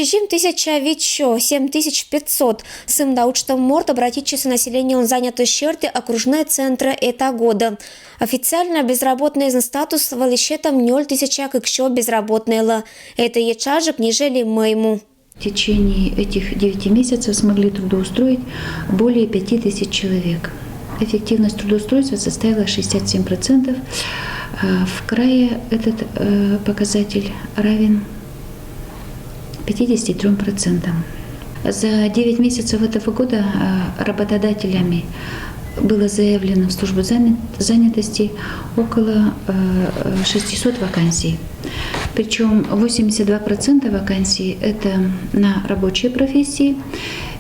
7500 сым научтом морд обратившееся население занято щерты окружные центры этого года. Официально безработный статус валищетом 0 как еще безработный ла. Это ечажек нежели моему. В течение этих 9 месяцев смогли трудоустроить более 5000 человек. Эффективность трудоустройства составила 67%. В крае этот показатель равен 53%. За 9 месяцев этого года работодателями было заявлено в службу занятости около 600 вакансий. Причем 82% вакансий – это на рабочие профессии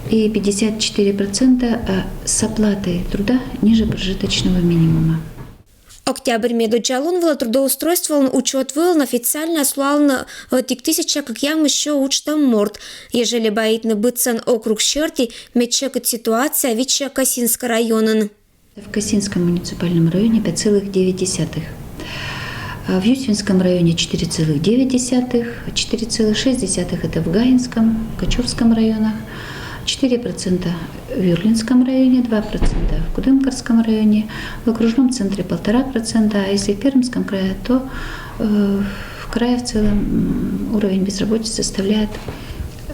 и 54% с оплатой труда ниже прожиточного минимума. Октябрь медуджалун было трудоустройство, он учет выл официально слал на 1000, как я еще учтом морд. Ежели боит набыться округ щерти, мечекать ситуация вича Касинска района. В Касинском муниципальном районе 5,9. В Ютьвинском районе 4,9, 4,6 это в Гаинском, Качевском районах, 4% в Юрлинском районе, 2% в Кудымкарском районе, в окружном центре 1,5%, а если в Пермском крае, то в крае в целом уровень безработицы составляет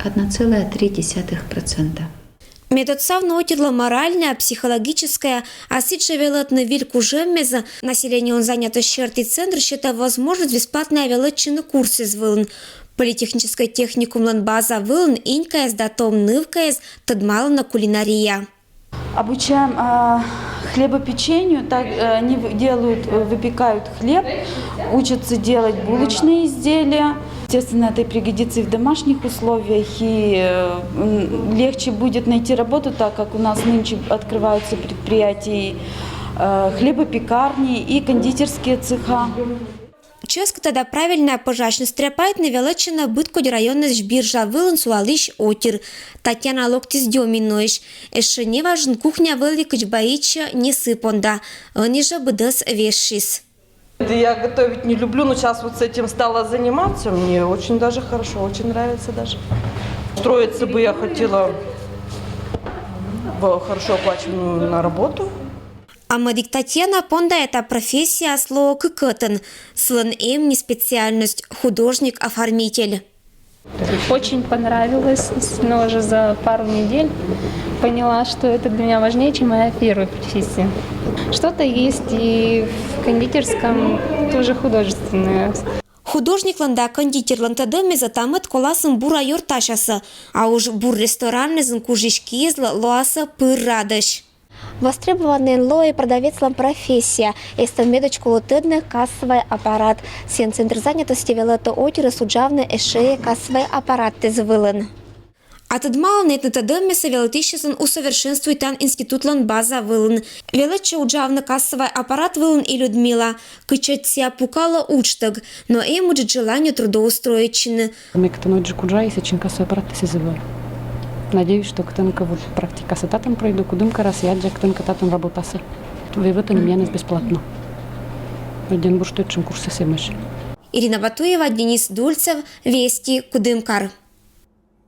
1,3%. Медоцавно отерло моральное, психологическое, а сидшевелет на вильку жеммеза, население он занято щертый центр, считает возможность бесплатной авиалетчины курсы с вылн. Политехнической техникум ланбаза вылн инькая с датом нывкая с тадмалана кулинария. Обучаем хлебопечению, так они выпекают хлеб, учатся делать булочные изделия. Естественно, это пригодится и в домашних условиях, и легче будет найти работу, так как у нас нынче открываются предприятия хлебопекарни и кондитерские цеха. Ческа тогда правильная пожачность стряпает на величина бытко районность биржа вылын сулалыш отир. Татьяна Локтис Деминович. Эше не важен кухня выликач боича не сыпонда. Он же быдас вешис. Я готовить не люблю, но сейчас вот с этим стала заниматься. Мне очень даже хорошо, очень нравится даже. Устроиться бы я хотела в хорошо оплачиваемую на работу. А медик Татьяна понда это профессия слово кыкотен. Слон им не специальность художник-оформитель. Очень понравилось, но уже за пару недель поняла, что это для меня важнее, чем моя первая профессия. Что-то есть и в кондитерском тоже художественное. Художник ланда кондитер лантадами затамет коласом бура йорташаса, а уж бур ресторанный занкужишки лоаса пырадаш. Востребованный лой продавец профессия. Это медочку лотедный кассовый аппарат. Сен центр занятости велето отира суджавный эшея кассовый аппарат тезвылен. А тут мало нет на тадоме велетищесан усовершенствует тан институт ланбаза вылен. Велече уджавный кассовый аппарат вылен и Людмила. Кычать ся пукала учтаг, но им будет желание трудоустроить. Мекта ночи куджа и сечин кассовый аппарат тезывал. Надеюсь, что кто-то вот практика с татом пройду, кудымка раз я кто-то татом работался. Вывод они меня бесплатно. Один бурштует, чем курсы семеш. Ирина Батуева, Денис Дульцев, Вести, Кудымкар.